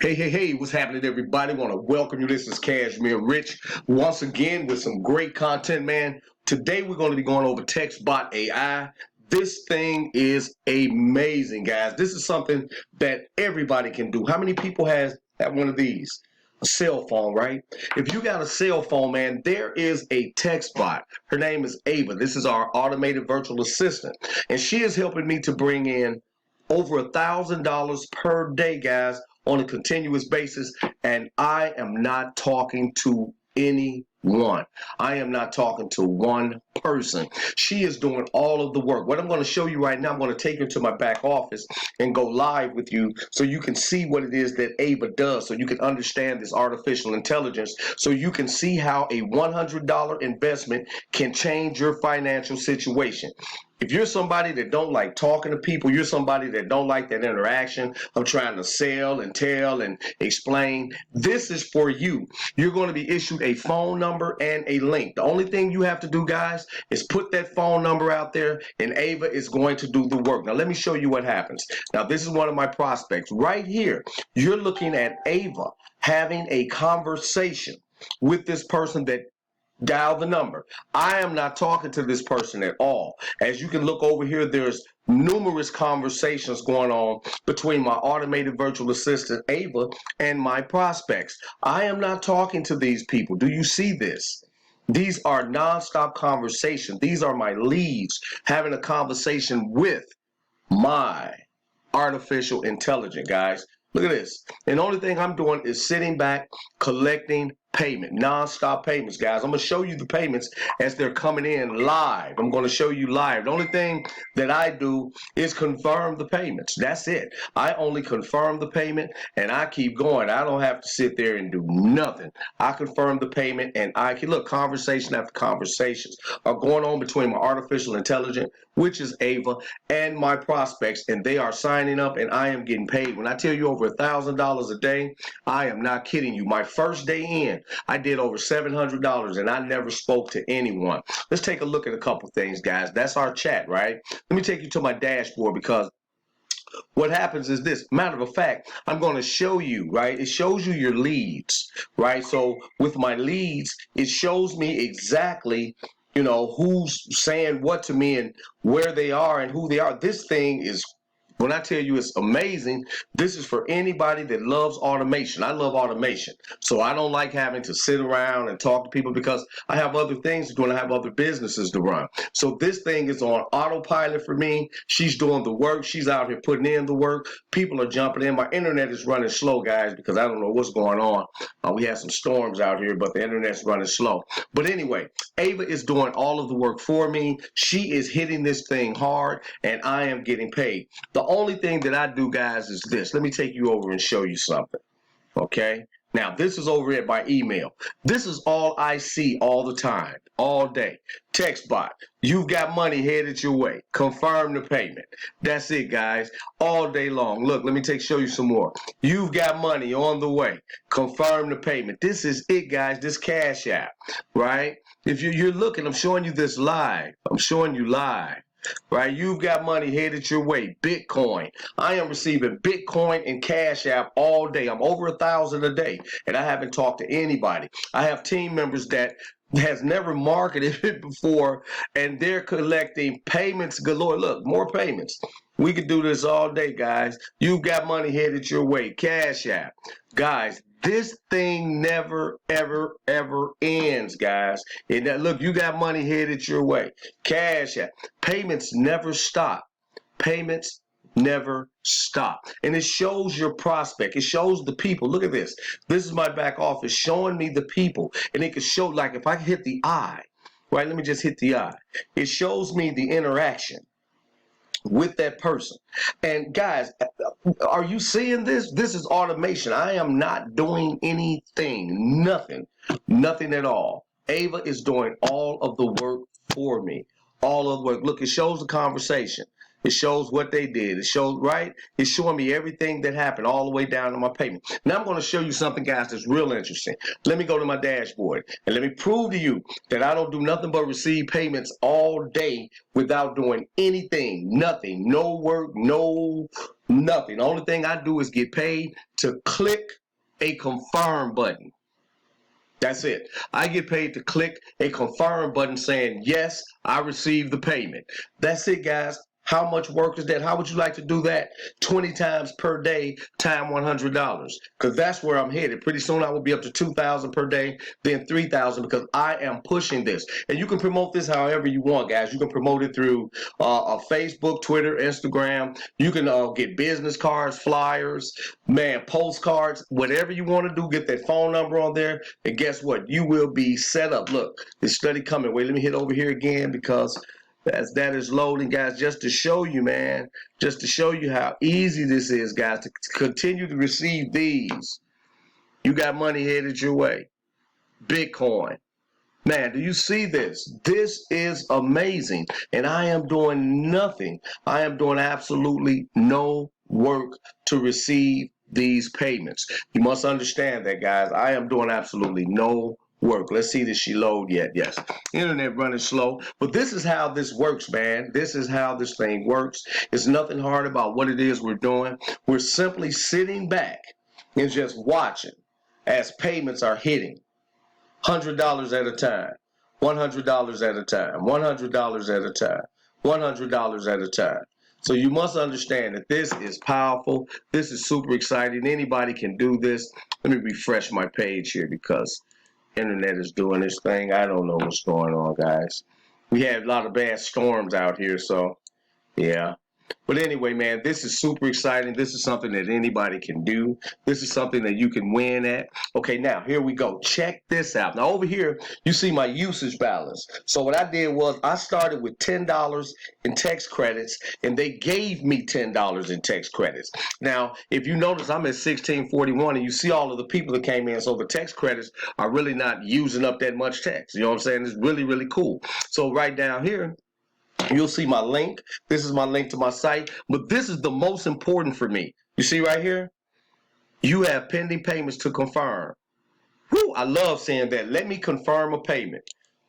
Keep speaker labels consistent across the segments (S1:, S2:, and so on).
S1: Hey, what's happening, everybody? Want to welcome you. This is Kaschmiere Rich once again with some great content, man. Today, we're going to be going over Textbot AI. This thing is amazing, guys. This is something that everybody can do. How many people have one of these? A cell phone, right? If you got a cell phone, man, there is a text bot. Her name is Ava. This is our automated virtual assistant, and she is helping me to bring in over $1,000 per day, guys, on a continuous basis. And I am not talking to anyone. I am not talking to one person. She is doing all of the work. What I'm going to show you right now, I'm going to take her to my back office and go live with you so you can see what it is that Ava does, so you can understand this artificial intelligence, so you can see how a $100 investment can change your financial situation. If you're somebody that don't like talking to people, you're somebody that don't like that interaction of trying to sell and tell and explain, this is for you. You're going to be issued a phone number and a link. The only thing you have to do, guys, is put that phone number out there, and Ava is going to do the work. Now, let me show you what happens. Now, this is one of my prospects. Right here, you're looking at Ava having a conversation with this person that dial the number. I am not talking to this person at all. As you can look over here, there's numerous conversations going on between my automated virtual assistant, Ava, and my prospects. I am not talking to these people. Do you see this? These are nonstop conversations. These are my leads having a conversation with my artificial intelligence, guys. Look at this. And the only thing I'm doing is sitting back, collecting payment, non-stop payments, guys. I'm going to show you the payments as they're coming in live. I'm going to show you live. The only thing that I do is confirm the payments. That's it. I only confirm the payment and I keep going. I don't have to sit there and do nothing. I confirm the payment and I can look, conversation after conversations are going on between my artificial intelligence, which is Ava, and my prospects, and they are signing up and I am getting paid. When I tell you over $1,000 a day, I am not kidding you. My first day in, I did over $700 and I never spoke to anyone. Let's take a look at a couple things, guys. That's our chat, right? Let me take you to my dashboard, because what happens is this. Matter of fact, I'm going to show you, right? It shows you your leads, right? So with my leads, it shows me exactly, you know, who's saying what to me and where they are and who they are. This thing is, when I tell you it's amazing, this is for anybody that loves automation. I love automation. So I don't like having to sit around and talk to people, because I have other things to do and I have other businesses to run. So this thing is on autopilot for me. She's doing the work. She's out here putting in the work. People are jumping in. My internet is running slow, guys, because I don't know what's going on. We have some storms out here, but the internet's running slow. But anyway, Ava is doing all of the work for me. She is hitting this thing hard and I am getting paid. The only thing that I do, guys, is this. Let me take you over and show you something. Okay? Now, this is over at my email. This is all I see all the time, all day. Textbot, you've got money headed your way. Confirm the payment. That's it, guys. All day long. Look, let me show you some more. You've got money on the way. Confirm the payment. This is it, guys. This Cash App, right? If you're looking, I'm showing you this live. I'm showing you live. Right, you've got money headed your way. Bitcoin. I am receiving Bitcoin and Cash App all day. I'm over 1,000 a day, and I haven't talked to anybody. I have team members that has never marketed it before, and they're collecting payments galore. Look, more payments. We could do this all day, guys. You've got money headed your way. Cash App, guys. This thing never, ever, ever ends, guys. And look, you got money headed your way. Cash App. Payments never stop. Payments never stop. And it shows your prospect. It shows the people. Look at this. This is my back office showing me the people. And it can show, like, if I hit the eye, right? Let me just hit the eye. It shows me the interaction with that person. And guys, are you seeing this? This is automation. I am not doing anything, nothing at all. Ava is doing all of the work for me, all of the work. Look, it shows the conversation. It shows what they did. It shows, right? It's showing me everything that happened all the way down to my payment. Now I'm going to show you something, guys, that's real interesting. Let me go to my dashboard and let me prove to you that I don't do nothing but receive payments all day without doing anything, nothing, no work, no nothing. The only thing I do is get paid to click a confirm button. That's it. I get paid to click a confirm button saying, yes, I received the payment. That's it, guys. How much work is that? How would you like to do that? 20 times per day, time $100. Because that's where I'm headed. Pretty soon I will be up to 2,000 per day, then 3,000, because I am pushing this. And you can promote this however you want, guys. You can promote it through Facebook, Twitter, Instagram. You can get business cards, flyers, man, postcards, whatever you want to do. Get that phone number on there. And guess what? You will be set up. Look, this study coming. Wait, let me hit over here again because as that is loading, guys, just to show you, man, just to show you how easy this is, guys, to continue to receive these. You got money headed your way. Bitcoin. Man, do you see this? This is amazing. And I am doing nothing. I am doing absolutely no work to receive these payments. You must understand that, guys. I am doing absolutely no work. Let's see, did she load yet? Yes. Internet running slow. But this is how this works, man. This is how this thing works. It's nothing hard about what it is we're doing. We're simply sitting back and just watching as payments are hitting. $100 at a time, $100 at a time, $100 at a time, $100 at a time. So you must understand that this is powerful. This is super exciting. Anybody can do this. Let me refresh my page here because internet is doing this thing. I don't know what's going on, guys. We had a lot of bad storms out here, so yeah. But anyway, man, this is super exciting. This is something that anybody can do. This is something that you can win at. Okay, now here we go. Check this out. Now over here, you see my usage balance. So what I did was I started with $10 in text credits, and they gave me $10 in text credits. Now, if you notice, I'm at 1641, and you see all of the people that came in. So the text credits are really not using up that much text. You know what I'm saying? It's really, really cool. So right down here, you'll see my link. This is my link to my site. But this is the most important for me. You see right here? You have pending payments to confirm. Whew, I love seeing that. Let me confirm a payment.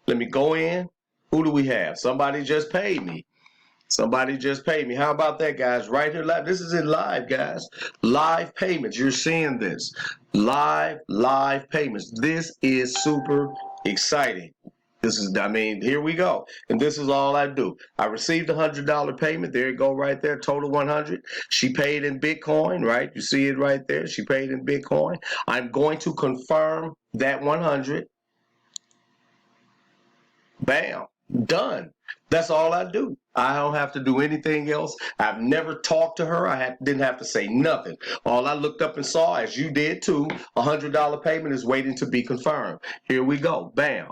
S1: Let me go in. Who do we have? Somebody just paid me. Somebody just paid me. How about that, guys? Right here live. This is in live, guys. Live payments. You're seeing this. Live payments. This is super exciting. This is, I mean, here we go. And this is all I do. I received a $100 payment. There you go right there, total 100. She paid in Bitcoin, right? You see it right there. She paid in Bitcoin. I'm going to confirm that 100. Bam, done. That's all I do. I don't have to do anything else. I've never talked to her. Didn't have to say nothing. All I looked up and saw, as you did too, a $100 payment is waiting to be confirmed. Here we go. Bam.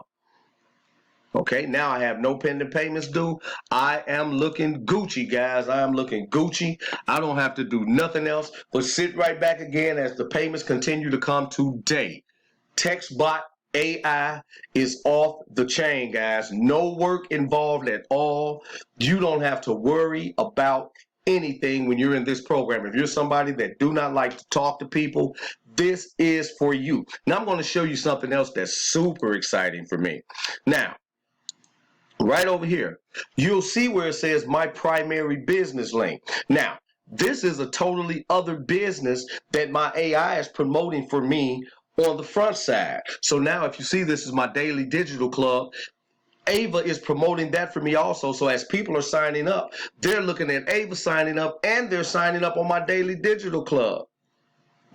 S1: Okay, now I have no pending payments due. I am looking Gucci, guys. I am looking Gucci. I don't have to do nothing else but sit right back again as the payments continue to come today. Textbot AI is off the chain, guys. No work involved at all. You don't have to worry about anything when you're in this program. If you're somebody that do not like to talk to people, this is for you. Now I'm going to show you something else that's super exciting for me. Now, right over here, you'll see where it says my primary business link. Now, this is a totally other business that my AI is promoting for me on the front side. So now if you see this is my daily digital club, Ava is promoting that for me also. So as people are signing up, they're looking at Ava signing up and they're signing up on my daily digital club.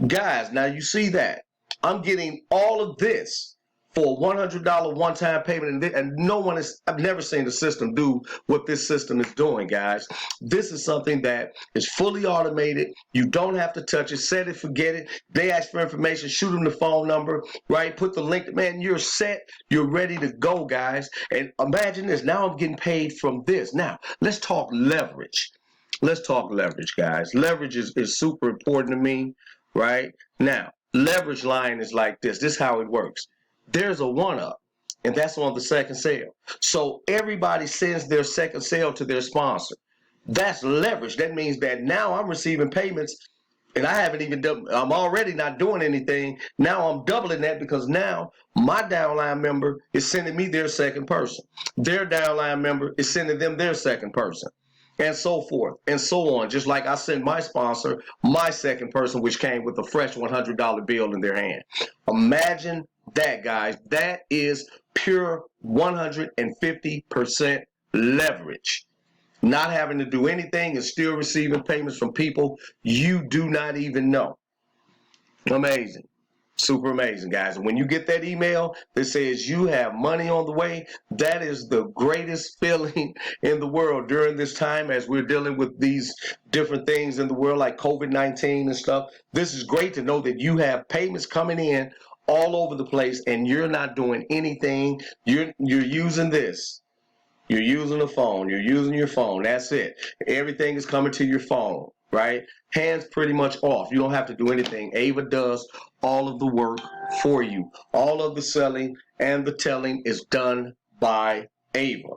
S1: Guys, now you see that. I'm getting all of this for a $100 one-time payment, and no one is, I've never seen the system do what this system is doing, guys. This is something that is fully automated. You don't have to touch it, set it, forget it. They ask for information, shoot them the phone number, right? Put the link, man, you're set, you're ready to go, guys. And imagine this, now I'm getting paid from this. Now, let's talk leverage. Let's talk leverage, guys. Leverage is super important to me, right? Now, leverage line is like this. This is how it works. There's a one-up, and that's on the second sale. So everybody sends their second sale to their sponsor. That's leverage. That means that now I'm receiving payments and I haven't even done, I'm already not doing anything. Now I'm doubling that because now my downline member is sending me their second person. Their downline member is sending them their second person. And so forth and so on. Just like I sent my sponsor my second person, which came with a fresh $100 bill in their hand. Imagine that, guys. That is pure 150% leverage. Not having to do anything and still receiving payments from people you do not even know. Amazing. Super amazing, guys. And when you get that email that says you have money on the way, that is the greatest feeling in the world during this time as we're dealing with these different things in the world like COVID-19 and stuff. This is great to know that you have payments coming in all over the place and you're not doing anything. You're using this. You're using a phone. You're using your phone. That's it. Everything is coming to your phone, right? Hands pretty much off. You don't have to do anything. Ava does all of the work for you. All of the selling and the telling is done by Ava.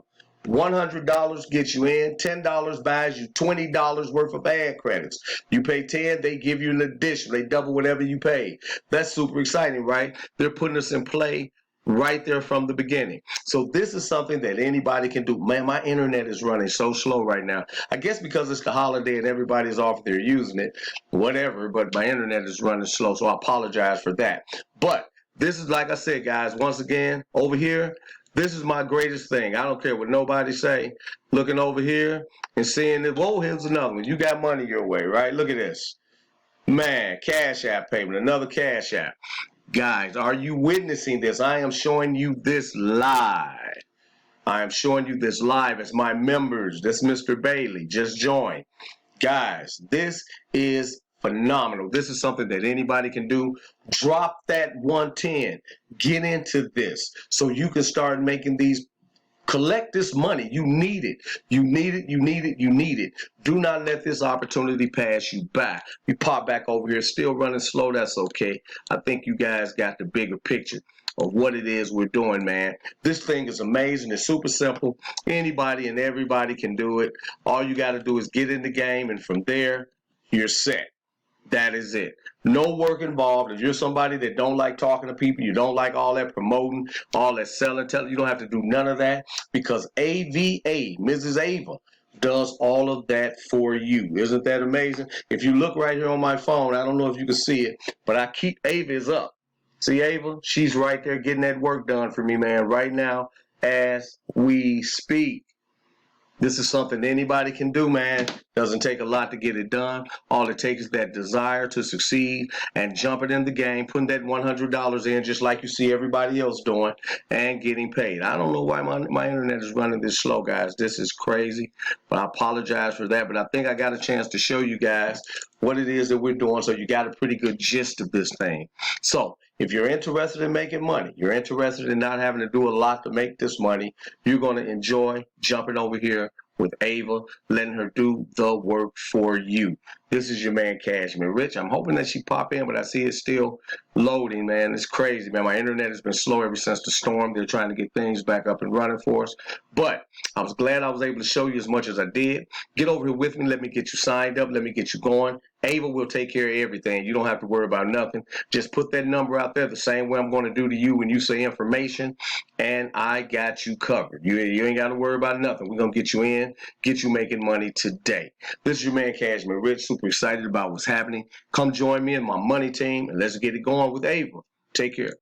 S1: $100 gets you in. $10 buys you $20 worth of ad credits. You pay 10, they give you an addition. They double whatever you pay. That's super exciting, right? They're putting us in play right there from the beginning. So this is something that anybody can do. Man, my internet is running so slow right now. I guess because it's the holiday and everybody's off there using it, whatever, but my internet is running slow, so I apologize for that. But this is, like I said, guys, once again, over here, this is my greatest thing. I don't care what nobody say. Looking over here and seeing that, whoa, here's another one. You got money your way, right? Look at this. Man, Cash App payment, another Cash App. Guys, are you witnessing this? I am showing you this live. I am showing you this live as my members. This Mr. Bailey just joined. Guys, this is phenomenal. This is something that anybody can do. Drop that 110. Get into this so you can start making these. Collect this money. You need it. You need it. You need it. You need it. Do not let this opportunity pass you by. We pop back over here. Still running slow. That's okay. I think you guys got the bigger picture of what it is we're doing, man. This thing is amazing. It's super simple. Anybody and everybody can do it. All you got to do is get in the game, and from there, you're set. That is it. No work involved. If you're somebody that don't like talking to people, you don't like all that promoting, all that selling, telling, you don't have to do none of that because AVA, Mrs. Ava, does all of that for you. Isn't that amazing? If you look right here on my phone, I don't know if you can see it, but I keep Ava is up. See Ava? She's right there getting that work done for me, man, right now as we speak. This is something anybody can do, man. Doesn't take a lot to get it done. All it takes is that desire to succeed and jumping in the game, putting that $100 in just like you see everybody else doing and getting paid. I don't know why my internet is running this slow, guys. This is crazy, but I apologize for that. But I think I got a chance to show you guys what it is that we're doing, so you got a pretty good gist of this thing. So if you're interested in making money, you're interested in not having to do a lot to make this money, you're going to enjoy jumping over here with Ava, letting her do the work for you. This is your man, Kaschmiere. Rich, I'm hoping that she pop in, but I see it's still loading, man. It's crazy, man. My internet has been slow ever since the storm. They're trying to get things back up and running for us. But I was glad I was able to show you as much as I did. Get over here with me. Let me get you signed up. Let me get you going. Ava will take care of everything. You don't have to worry about nothing. Just put that number out there the same way I'm going to do to you when you say information, and I got you covered. You ain't got to worry about nothing. We're going to get you in, get you making money today. This is your man, Kaschmiere. Rich, super excited about what's happening. Come join me and my money team, and let's get it going with Ava. Take care.